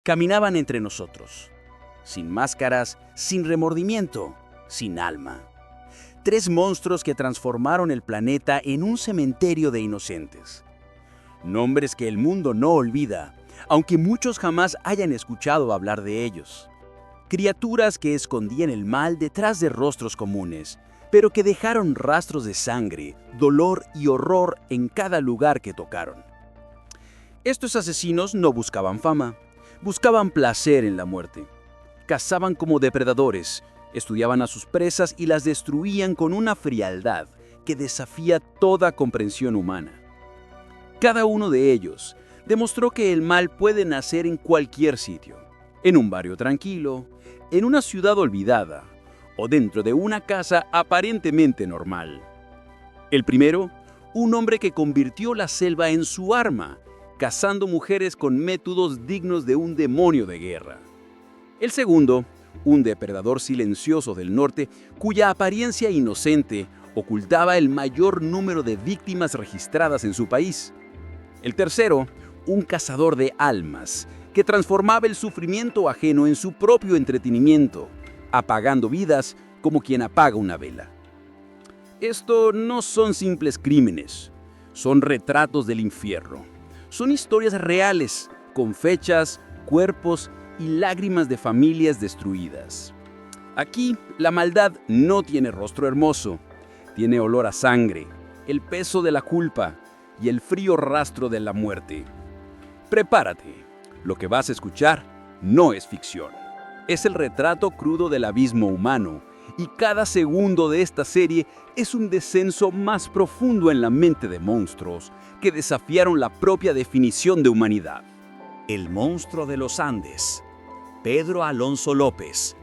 Caminaban entre nosotros, sin máscaras, sin remordimiento, sin alma. 3 monstruos que transformaron el planeta en un cementerio de inocentes. Nombres que el mundo no olvida, aunque muchos jamás hayan escuchado hablar de ellos. Criaturas que escondían el mal detrás de rostros comunes, pero que dejaron rastros de sangre, dolor y horror en cada lugar que tocaron. Estos asesinos no buscaban fama, buscaban placer en la muerte. Cazaban como depredadores, estudiaban a sus presas y las destruían con una frialdad que desafía toda comprensión humana. Cada uno de ellos demostró que el mal puede nacer en cualquier sitio, en un barrio tranquilo, en una ciudad olvidada o dentro de una casa aparentemente normal. El primero, un hombre que convirtió la selva en su arma, cazando mujeres con métodos dignos de un demonio de guerra. El segundo, un depredador silencioso del norte cuya apariencia inocente ocultaba el mayor número de víctimas registradas en su país. El tercero, un cazador de almas que transformaba el sufrimiento ajeno en su propio entretenimiento, apagando vidas como quien apaga una vela. Esto no son simples crímenes, son retratos del infierno. Son historias reales, con fechas, cuerpos y lágrimas de familias destruidas. Aquí, la maldad no tiene rostro hermoso, tiene olor a sangre, el peso de la culpa y el frío rastro de la muerte. Prepárate, lo que vas a escuchar no es ficción. Es el retrato crudo del abismo humano, y cada segundo de esta serie es un descenso más profundo en la mente de monstruos que desafiaron la propia definición de humanidad. El monstruo de los Andes, Pedro Alonso López.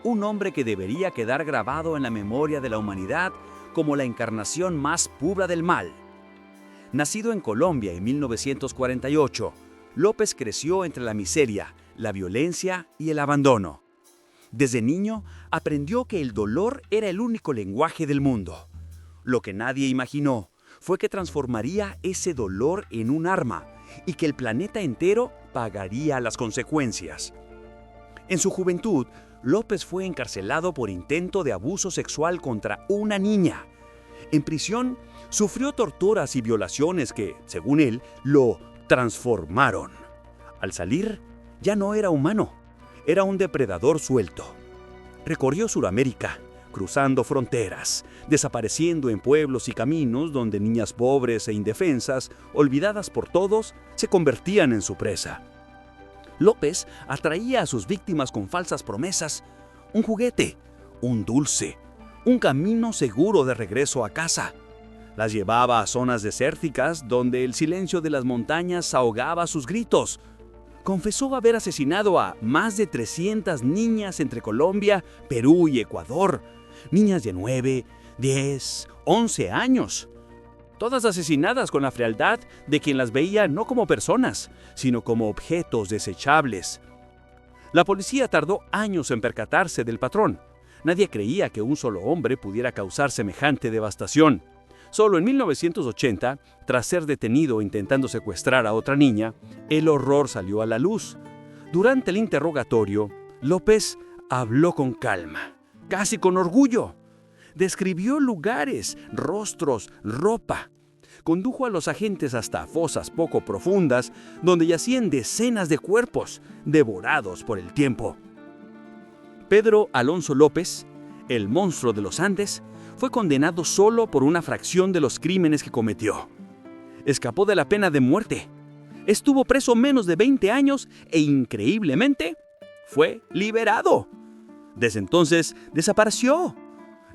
Un hombre que debería quedar grabado en la memoria de la humanidad como la encarnación más pura del mal. Nacido en Colombia en 1948, López creció entre la miseria, la violencia y el abandono. Desde niño aprendió que el dolor era el único lenguaje del mundo. Lo que nadie imaginó fue que transformaría ese dolor en un arma y que el planeta entero pagaría las consecuencias. En su juventud, López fue encarcelado por intento de abuso sexual contra una niña. En prisión, sufrió torturas y violaciones que, según él, lo transformaron. Al salir, ya no era humano. Era un depredador suelto. Recorrió Sudamérica, cruzando fronteras, desapareciendo en pueblos y caminos donde niñas pobres e indefensas, olvidadas por todos, se convertían en su presa. López atraía a sus víctimas con falsas promesas, un juguete, un dulce, un camino seguro de regreso a casa. Las llevaba a zonas desérticas donde el silencio de las montañas ahogaba sus gritos. Confesó haber asesinado a más de 300 niñas entre Colombia, Perú y Ecuador. Niñas de 9, 10, 11 años. Todas asesinadas con la frialdad de quien las veía no como personas, sino como objetos desechables. La policía tardó años en percatarse del patrón. Nadie creía que un solo hombre pudiera causar semejante devastación. Solo en 1980, tras ser detenido intentando secuestrar a otra niña, el horror salió a la luz. Durante el interrogatorio, López habló con calma, casi con orgullo. Describió lugares, rostros, ropa. Condujo a los agentes hasta fosas poco profundas, donde yacían decenas de cuerpos, devorados por el tiempo. Pedro Alonso López, el monstruo de los Andes, fue condenado solo por una fracción de los crímenes que cometió. Escapó de la pena de muerte. Estuvo preso menos de 20 años e, increíblemente, fue liberado. Desde entonces, desapareció.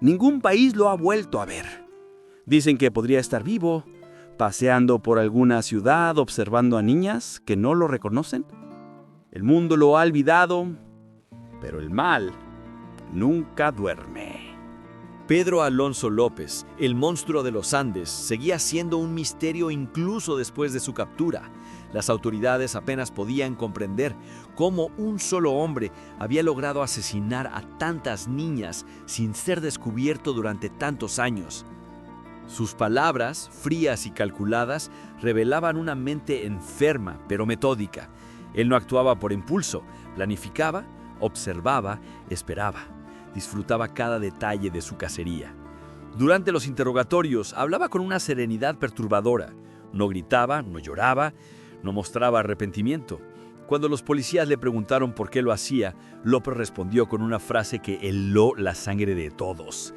Ningún país lo ha vuelto a ver. Dicen que podría estar vivo, paseando por alguna ciudad observando a niñas que no lo reconocen. El mundo lo ha olvidado, pero el mal nunca duerme. Pedro Alonso López, el monstruo de los Andes, seguía siendo un misterio incluso después de su captura. Las autoridades apenas podían comprender cómo un solo hombre había logrado asesinar a tantas niñas sin ser descubierto durante tantos años. Sus palabras, frías y calculadas, revelaban una mente enferma pero metódica. Él no actuaba por impulso, planificaba, observaba, esperaba, disfrutaba cada detalle de su cacería. Durante los interrogatorios hablaba con una serenidad perturbadora. No gritaba, no lloraba, no mostraba arrepentimiento. Cuando los policías le preguntaron por qué lo hacía, López respondió con una frase que heló la sangre de todos.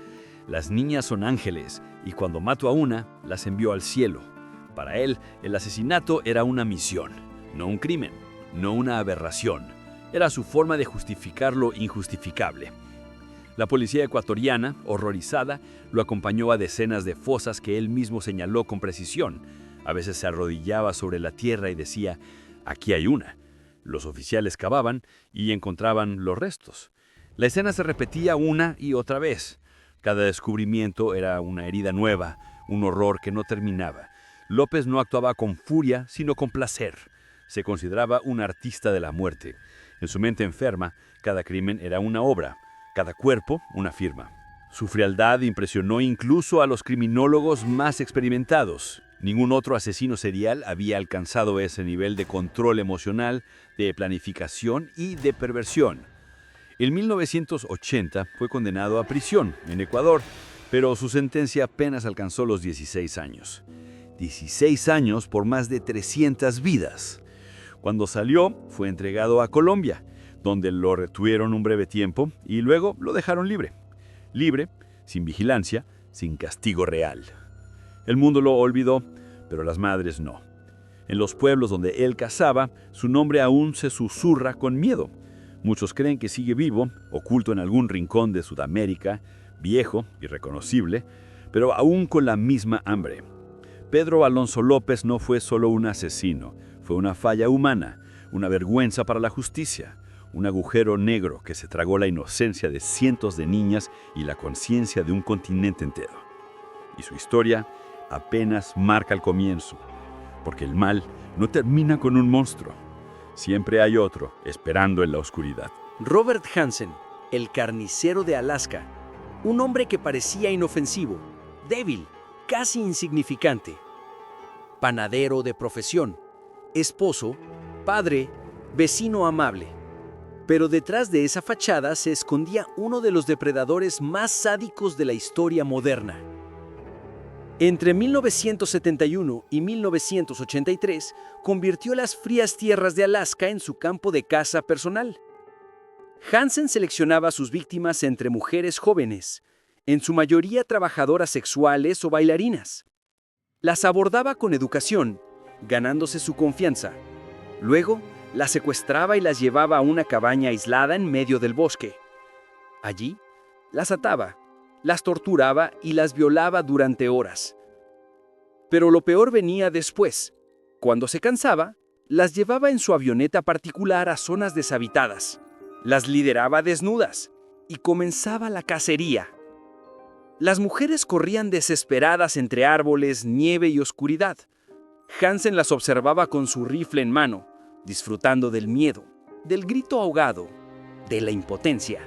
Las niñas son ángeles, y cuando mató a una, las envió al cielo. Para él, el asesinato era una misión, no un crimen, no una aberración. Era su forma de justificar lo injustificable. La policía ecuatoriana, horrorizada, lo acompañó a decenas de fosas que él mismo señaló con precisión. A veces se arrodillaba sobre la tierra y decía, «Aquí hay una». Los oficiales cavaban y encontraban los restos. La escena se repetía una y otra vez. Cada descubrimiento era una herida nueva, un horror que no terminaba. López no actuaba con furia, sino con placer. Se consideraba un artista de la muerte. En su mente enferma, cada crimen era una obra, cada cuerpo una firma. Su frialdad impresionó incluso a los criminólogos más experimentados. Ningún otro asesino serial había alcanzado ese nivel de control emocional, de planificación y de perversión. En 1980 fue condenado a prisión en Ecuador, pero su sentencia apenas alcanzó los 16 años. 16 años por más de 300 vidas. Cuando salió, fue entregado a Colombia, donde lo retuvieron un breve tiempo y luego lo dejaron libre. Libre, sin vigilancia, sin castigo real. El mundo lo olvidó, pero las madres no. En los pueblos donde él cazaba, su nombre aún se susurra con miedo. Muchos creen que sigue vivo, oculto en algún rincón de Sudamérica, viejo, irreconocible, pero aún con la misma hambre. Pedro Alonso López no fue solo un asesino, fue una falla humana, una vergüenza para la justicia, un agujero negro que se tragó la inocencia de cientos de niñas y la conciencia de un continente entero. Y su historia apenas marca el comienzo, porque el mal no termina con un monstruo. Siempre hay otro esperando en la oscuridad. Robert Hansen, el carnicero de Alaska, un hombre que parecía inofensivo, débil, casi insignificante. Panadero de profesión, esposo, padre, vecino amable. Pero detrás de esa fachada se escondía uno de los depredadores más sádicos de la historia moderna. Entre 1971 y 1983, convirtió las frías tierras de Alaska en su campo de caza personal. Hansen seleccionaba a sus víctimas entre mujeres jóvenes, en su mayoría trabajadoras sexuales o bailarinas. Las abordaba con educación, ganándose su confianza. Luego, las secuestraba y las llevaba a una cabaña aislada en medio del bosque. Allí, las ataba, las torturaba y las violaba durante horas. Pero lo peor venía después. Cuando se cansaba, las llevaba en su avioneta particular a zonas deshabitadas. Las lideraba desnudas y comenzaba la cacería. Las mujeres corrían desesperadas entre árboles, nieve y oscuridad. Hansen las observaba con su rifle en mano, disfrutando del miedo, del grito ahogado, de la impotencia.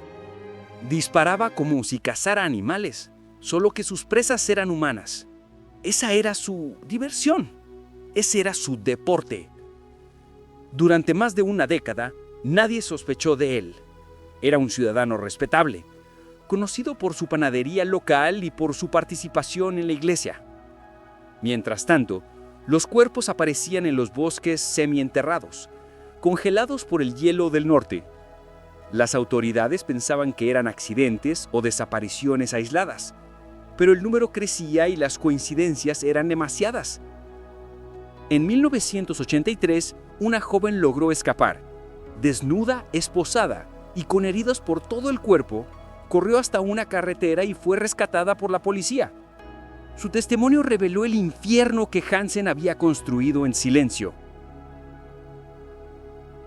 Disparaba como si cazara animales, solo que sus presas eran humanas. Esa era su diversión. Ese era su deporte. Durante más de una década, nadie sospechó de él. Era un ciudadano respetable, conocido por su panadería local y por su participación en la iglesia. Mientras tanto, los cuerpos aparecían en los bosques semienterrados, congelados por el hielo del norte. Las autoridades pensaban que eran accidentes o desapariciones aisladas, pero el número crecía y las coincidencias eran demasiadas. En 1983, una joven logró escapar. Desnuda, esposada y con heridas por todo el cuerpo, corrió hasta una carretera y fue rescatada por la policía. Su testimonio reveló el infierno que Hansen había construido en silencio.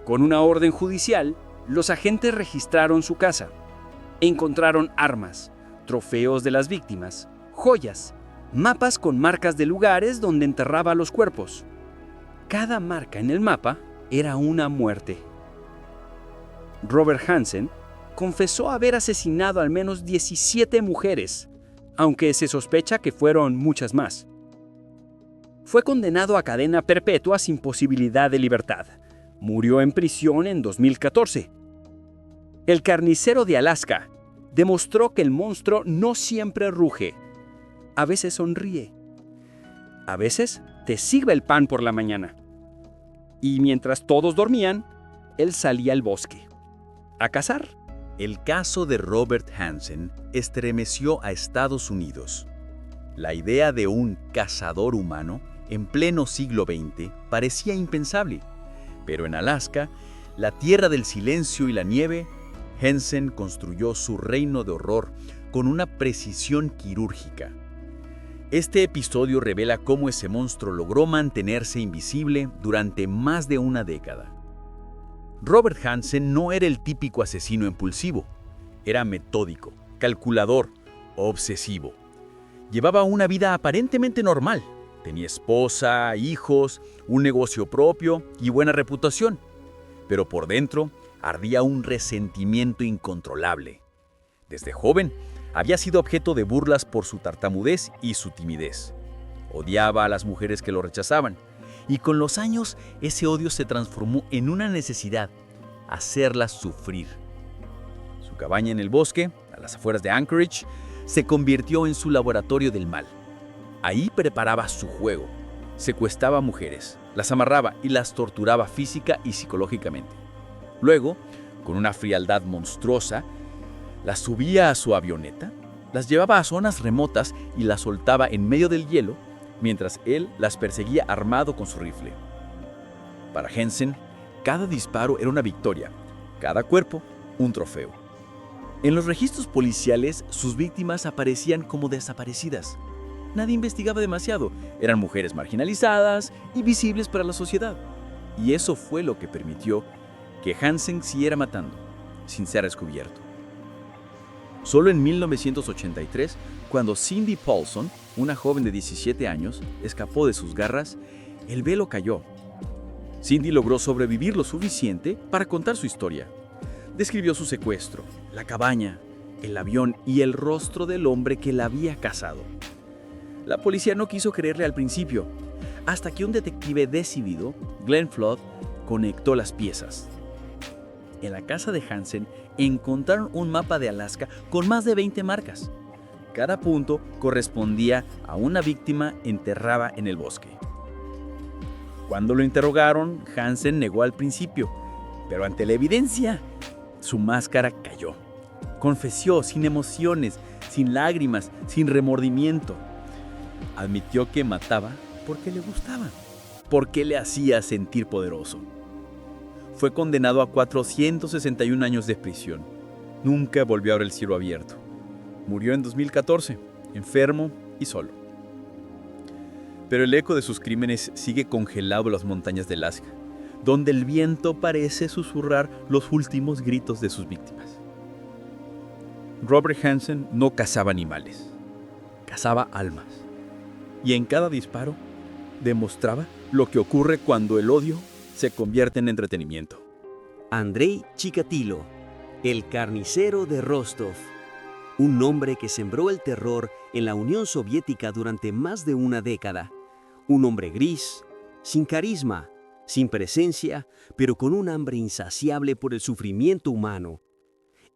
Con una orden judicial, los agentes registraron su casa. Encontraron armas, trofeos de las víctimas, joyas, mapas con marcas de lugares donde enterraba los cuerpos. Cada marca en el mapa era una muerte. Robert Hansen confesó haber asesinado al menos 17 mujeres, aunque se sospecha que fueron muchas más. Fue condenado a cadena perpetua sin posibilidad de libertad, Murió en prisión en 2014. El carnicero de Alaska demostró que el monstruo no siempre ruge. A veces sonríe. A veces te sirve el pan por la mañana. Y mientras todos dormían, él salía al bosque a cazar. El caso de Robert Hansen estremeció a Estados Unidos. La idea de un cazador humano en pleno siglo XX parecía impensable, pero en Alaska, la tierra del silencio y la nieve, Hansen construyó su reino de horror con una precisión quirúrgica. Este episodio revela cómo ese monstruo logró mantenerse invisible durante más de una década. Robert Hansen no era el típico asesino impulsivo. Era metódico, calculador, obsesivo. Llevaba una vida aparentemente normal. Tenía esposa, hijos, un negocio propio y buena reputación. Pero por dentro ardía un resentimiento incontrolable. Desde joven, había sido objeto de burlas por su tartamudez y su timidez. Odiaba a las mujeres que lo rechazaban. Y con los años, ese odio se transformó en una necesidad: hacerlas sufrir. Su cabaña en el bosque, a las afueras de Anchorage, se convirtió en su laboratorio del mal. Ahí preparaba su juego. Secuestraba mujeres, las amarraba y las torturaba física y psicológicamente. Luego, con una frialdad monstruosa, las subía a su avioneta, las llevaba a zonas remotas y las soltaba en medio del hielo, mientras él las perseguía armado con su rifle. Para Hansen, cada disparo era una victoria, cada cuerpo un trofeo. En los registros policiales, sus víctimas aparecían como desaparecidas. Nadie investigaba demasiado, eran mujeres marginalizadas y visibles para la sociedad. Y eso fue lo que permitió que Hansen siguiera matando, sin ser descubierto. Solo en 1983, cuando Cindy Paulson, una joven de 17 años, escapó de sus garras, el velo cayó. Cindy logró sobrevivir lo suficiente para contar su historia. Describió su secuestro, la cabaña, el avión y el rostro del hombre que la había cazado. La policía no quiso creerle al principio, hasta que un detective decidido, Glenn Flood, conectó las piezas. En la casa de Hansen encontraron un mapa de Alaska con más de 20 marcas. Cada punto correspondía a una víctima enterrada en el bosque. Cuando lo interrogaron, Hansen negó al principio, pero ante la evidencia, su máscara cayó. Confesó sin emociones, sin lágrimas, sin remordimiento. Admitió que mataba porque le gustaba, porque le hacía sentir poderoso. Fue condenado a 461 años de prisión. Nunca volvió a ver el cielo abierto. Murió en 2014, enfermo y solo. Pero el eco de sus crímenes sigue congelado en las montañas de Alaska, donde el viento parece susurrar los últimos gritos de sus víctimas. Robert Hansen no cazaba animales, cazaba almas. Y en cada disparo demostraba lo que ocurre cuando el odio se convierte en entretenimiento. Andrei Chikatilo, el carnicero de Rostov. Un hombre que sembró el terror en la Unión Soviética durante más de una década. Un hombre gris, sin carisma, sin presencia, pero con un hambre insaciable por el sufrimiento humano.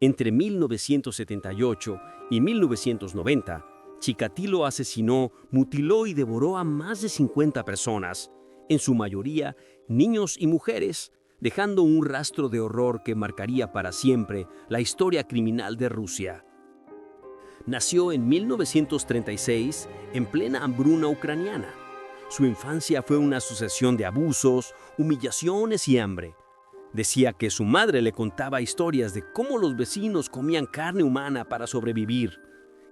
Entre 1978 y 1990, Chikatilo asesinó, mutiló y devoró a más de 50 personas, en su mayoría niños y mujeres, dejando un rastro de horror que marcaría para siempre la historia criminal de Rusia. Nació en 1936 en plena hambruna ucraniana. Su infancia fue una sucesión de abusos, humillaciones y hambre. Decía que su madre le contaba historias de cómo los vecinos comían carne humana para sobrevivir.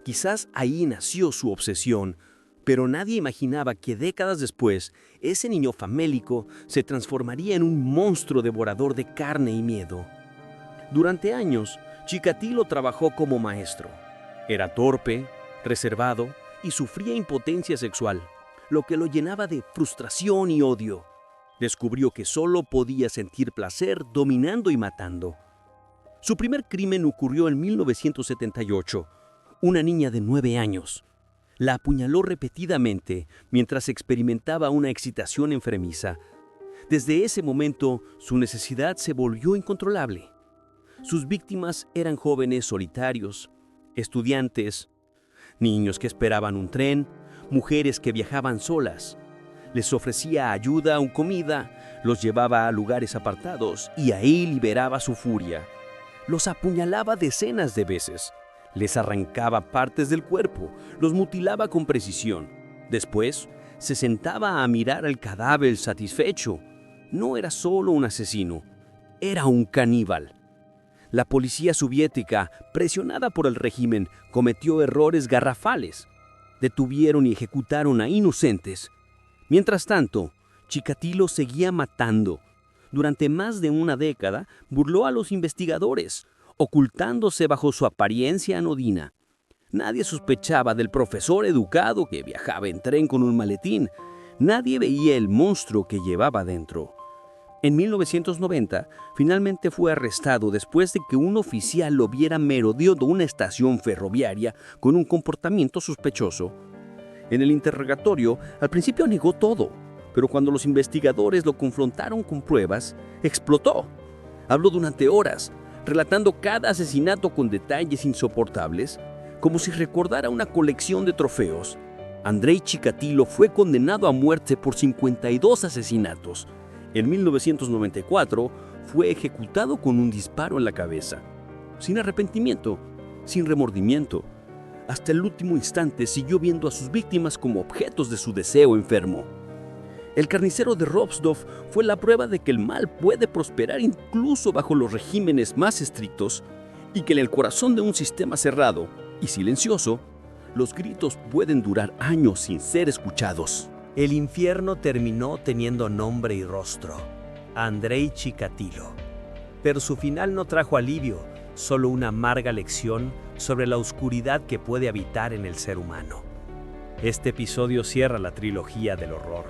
Quizás ahí nació su obsesión, pero nadie imaginaba que décadas después, ese niño famélico se transformaría en un monstruo devorador de carne y miedo. Durante años, Chikatilo trabajó como maestro. Era torpe, reservado y sufría impotencia sexual, lo que lo llenaba de frustración y odio. Descubrió que solo podía sentir placer dominando y matando. Su primer crimen ocurrió en 1978. Una niña de 9 años. La apuñaló repetidamente mientras experimentaba una excitación enfermiza. Desde ese momento, su necesidad se volvió incontrolable. Sus víctimas eran jóvenes solitarios, estudiantes, niños que esperaban un tren, mujeres que viajaban solas. Les ofrecía ayuda o comida, los llevaba a lugares apartados y ahí liberaba su furia. Los apuñalaba decenas de veces, les arrancaba partes del cuerpo, los mutilaba con precisión. Después, se sentaba a mirar al cadáver satisfecho. No era solo un asesino, era un caníbal. La policía soviética, presionada por el régimen, cometió errores garrafales. Detuvieron y ejecutaron a inocentes. Mientras tanto, Chikatilo seguía matando. Durante más de una década, burló a los investigadores, ocultándose bajo su apariencia anodina. Nadie sospechaba del profesor educado que viajaba en tren con un maletín. Nadie veía el monstruo que llevaba dentro. En 1990, finalmente fue arrestado después de que un oficial lo viera merodeando una estación ferroviaria con un comportamiento sospechoso. En el interrogatorio, al principio negó todo, pero cuando los investigadores lo confrontaron con pruebas, explotó. Habló durante horas, relatando cada asesinato con detalles insoportables, como si recordara una colección de trofeos. Andrei Chikatilo fue condenado a muerte por 52 asesinatos. En 1994 fue ejecutado con un disparo en la cabeza. Sin arrepentimiento, sin remordimiento. Hasta el último instante siguió viendo a sus víctimas como objetos de su deseo enfermo. El carnicero de Rostov fue la prueba de que el mal puede prosperar incluso bajo los regímenes más estrictos y que en el corazón de un sistema cerrado y silencioso, los gritos pueden durar años sin ser escuchados. El infierno terminó teniendo nombre y rostro, Andrei Chikatilo. Pero su final no trajo alivio, solo una amarga lección sobre la oscuridad que puede habitar en el ser humano. Este episodio cierra la trilogía del horror,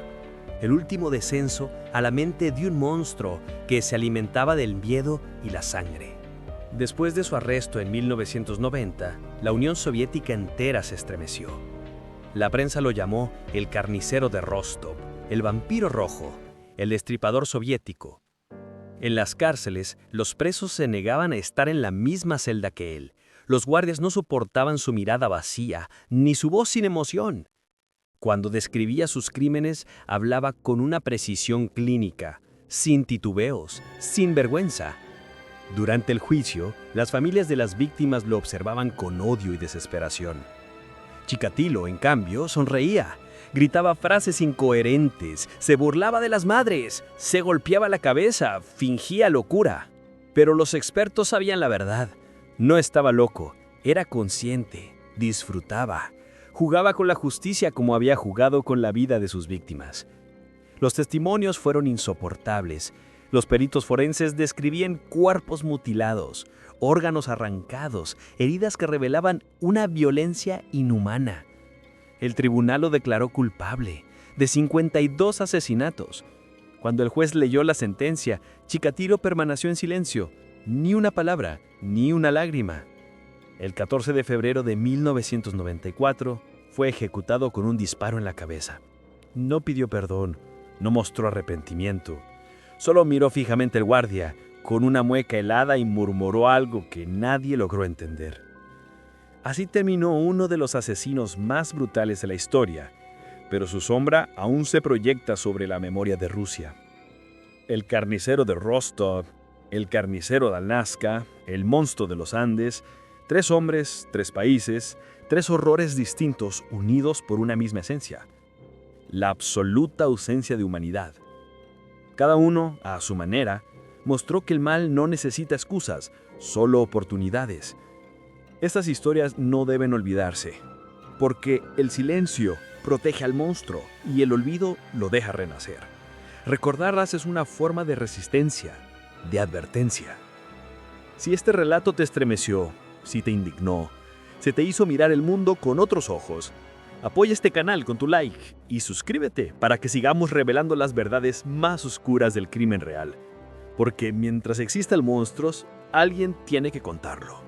el último descenso a la mente de un monstruo que se alimentaba del miedo y la sangre. Después de su arresto en 1990, la Unión Soviética entera se estremeció. La prensa lo llamó el carnicero de Rostov, el vampiro rojo, el destripador soviético. En las cárceles, los presos se negaban a estar en la misma celda que él. Los guardias no soportaban su mirada vacía, ni su voz sin emoción. Cuando describía sus crímenes, hablaba con una precisión clínica, sin titubeos, sin vergüenza. Durante el juicio, las familias de las víctimas lo observaban con odio y desesperación. Chikatilo, en cambio, sonreía, gritaba frases incoherentes, se burlaba de las madres, se golpeaba la cabeza, fingía locura. Pero los expertos sabían la verdad. No estaba loco, era consciente, disfrutaba. Jugaba con la justicia como había jugado con la vida de sus víctimas. Los testimonios fueron insoportables. Los peritos forenses describían cuerpos mutilados, órganos arrancados, heridas que revelaban una violencia inhumana. El tribunal lo declaró culpable de 52 asesinatos. Cuando el juez leyó la sentencia, Chikatilo permaneció en silencio, ni una palabra, ni una lágrima. El 14 de febrero de 1994 fue ejecutado con un disparo en la cabeza. No pidió perdón, no mostró arrepentimiento. Solo miró fijamente al guardia, con una mueca helada y murmuró algo que nadie logró entender. Así terminó uno de los asesinos más brutales de la historia, pero su sombra aún se proyecta sobre la memoria de Rusia. El carnicero de Rostov, el carnicero de Alaska, el monstruo de los Andes, 3 hombres, 3 países, 3 horrores distintos unidos por una misma esencia: la absoluta ausencia de humanidad. Cada uno, a su manera, mostró que el mal no necesita excusas, solo oportunidades. Estas historias no deben olvidarse, porque el silencio protege al monstruo y el olvido lo deja renacer. Recordarlas es una forma de resistencia, de advertencia. Si este relato te estremeció, si te indignó, se te hizo mirar el mundo con otros ojos, apoya este canal con tu like y suscríbete para que sigamos revelando las verdades más oscuras del crimen real. Porque mientras existan monstruos, alguien tiene que contarlo.